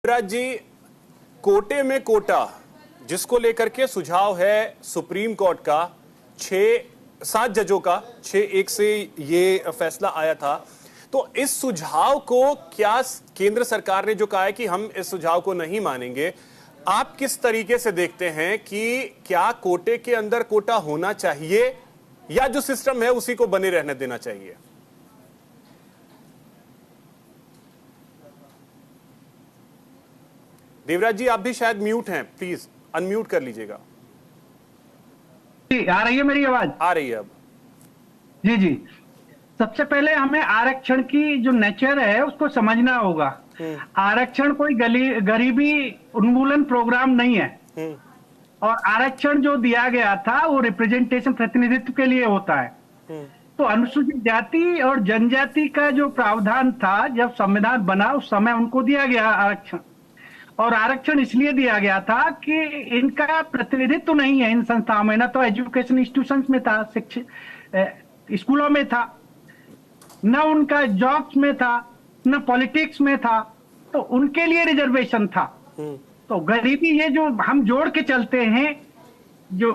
देवराज जी, कोटे में कोटा जिसको लेकर के सुझाव है सुप्रीम कोर्ट का 7 जजों का 6-1 से ये फैसला आया था, तो इस सुझाव को क्या केंद्र सरकार ने जो कहा है कि हम इस सुझाव को नहीं मानेंगे, आप किस तरीके से देखते हैं कि क्या कोटे के अंदर कोटा होना चाहिए या जो सिस्टम है उसी को बने रहने देना चाहिए? देवराज जी, आप भी शायद म्यूट हैं, प्लीज अनम्यूट कर लीजिएगा। आ रही है मेरी आवाज? आ रही है अब। जी जी, सबसे पहले हमें आरक्षण की जो नेचर है उसको समझना होगा। आरक्षण कोई गरीबी उन्मूलन प्रोग्राम नहीं है, और आरक्षण जो दिया गया था वो रिप्रेजेंटेशन, प्रतिनिधित्व के लिए होता है। तो अनुसूचित जाति और जनजाति का जो प्रावधान था जब संविधान बना उस समय उनको दिया गया आरक्षण, और आरक्षण इसलिए दिया गया था कि इनका प्रतिनिधित्व नहीं है इन संस्थाओं में, ना तो एजुकेशन इंस्टीट्यूशंस में था, स्कूलों में था, न उनका जॉब्स में था, न पॉलिटिक्स में था, तो उनके लिए रिजर्वेशन था। तो गरीबी, ये जो हम जोड़ के चलते हैं, जो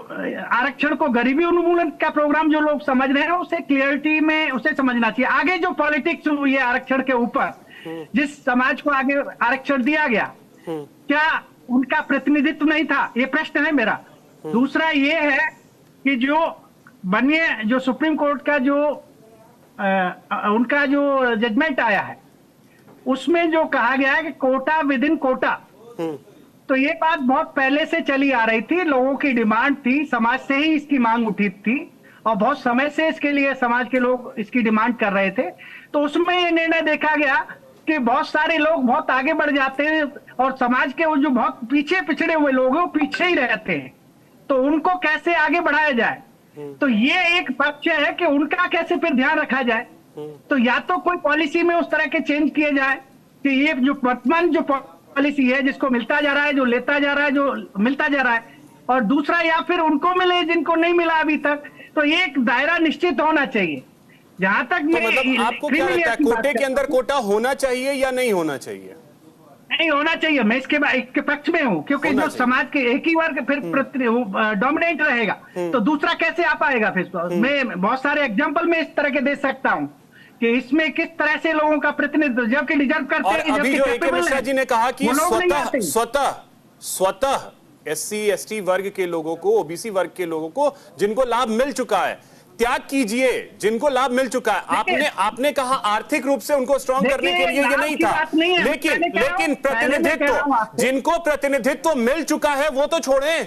आरक्षण को गरीबी उन्मूलन का प्रोग्राम जो लोग समझ रहे हैं उसे क्लियरिटी में उसे समझना चाहिए। आगे जो पॉलिटिक्स हुई है आरक्षण के ऊपर, जिस समाज को आगे आरक्षण दिया गया, क्या उनका प्रतिनिधित्व नहीं था, ये प्रश्न है मेरा। दूसरा ये है कि जो सुप्रीम कोर्ट का जो उनका जो जजमेंट आया है उसमें जो कहा गया है कि कोटा विद इन कोटा, तो ये बात बहुत पहले से चली आ रही थी, लोगों की डिमांड थी, समाज से ही इसकी मांग उठी थी और बहुत समय से इसके लिए समाज के लोग इसकी डिमांड कर रहे थे। तो उसमें ये निर्णय देखा गया कि बहुत सारे लोग बहुत आगे बढ़ जाते हैं और समाज के वो जो बहुत पीछे पिछड़े हुए लोग हैं वो पीछे ही रहते हैं, तो उनको कैसे आगे बढ़ाया जाए। तो ये एक पक्ष है कि उनका कैसे फिर ध्यान रखा जाए। तो या तो कोई पॉलिसी में उस तरह के चेंज किए जाए कि ये जो वर्तमान जो पॉलिसी है जिसको मिलता जा रहा है, जो लेता जा रहा है, जो मिलता जा रहा है, और दूसरा या फिर उनको मिले जिनको नहीं मिला अभी तक, तो ये एक दायरा निश्चित होना चाहिए। जहां तक तो मतलब आपको क्या लगता है, कोटे के अंदर कोटा होना चाहिए या नहीं होना चाहिए? नहीं होना चाहिए, मैं इसके पक्ष में हूं, क्योंकि जो समाज के एक ही वर्ग फिर डोमिनेट रहेगा तो दूसरा कैसे आ पाएगा फिर। मैं बहुत सारे एग्जांपल में इस तरह के दे सकता हूं कि इसमें किस तरह से लोगों का प्रतिनिधित्व जबकि डिजर्व करते हैं। अभी जो ए.के. मिश्रा जी ने कहा कि स्वतः SC/ST वर्ग के लोगों को, OBC वर्ग के लोगों को जिनको लाभ मिल चुका है, त्याग कीजिए जिनको लाभ मिल चुका है। आपने कहा आर्थिक रूप से उनको स्ट्रांग करने के लिए ये नहीं था, लेकिन प्रतिनिधित्व, जिनको प्रतिनिधित्व मिल चुका है वो तो छोड़े।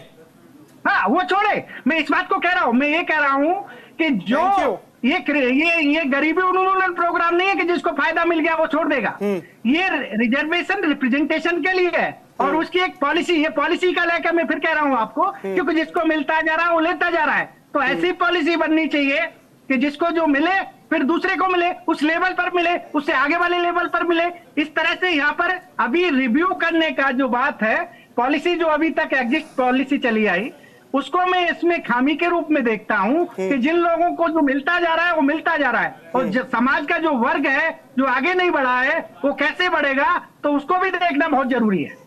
हाँ, वो छोड़े, मैं इस बात को कह रहा हूं। मैं ये कह रहा हूं कि जो ये गरीबी उन्मूलन प्रोग्राम नहीं है कि जिसको फायदा मिल गया वो छोड़ देगा। ये रिजर्वेशन रिप्रेजेंटेशन के लिए है और उसकी एक पॉलिसी, ये पॉलिसी का लेकर मैं फिर कह रहा हूं आपको, क्योंकि जिसको मिलता जा रहा है वो लेता जा रहा है। तो ऐसी पॉलिसी बननी चाहिए कि जिसको जो मिले फिर दूसरे को मिले, उस लेवल पर मिले, उससे आगे वाले लेवल पर मिले। इस तरह से यहाँ पर अभी रिव्यू करने का जो बात है, पॉलिसी जो अभी तक एग्जिस्ट पॉलिसी चली आई, उसको मैं इसमें खामी के रूप में देखता हूं कि जिन लोगों को जो मिलता जा रहा है वो मिलता जा रहा है, और समाज का जो वर्ग है जो आगे नहीं बढ़ा है वो कैसे बढ़ेगा, तो उसको भी देखना बहुत जरूरी है।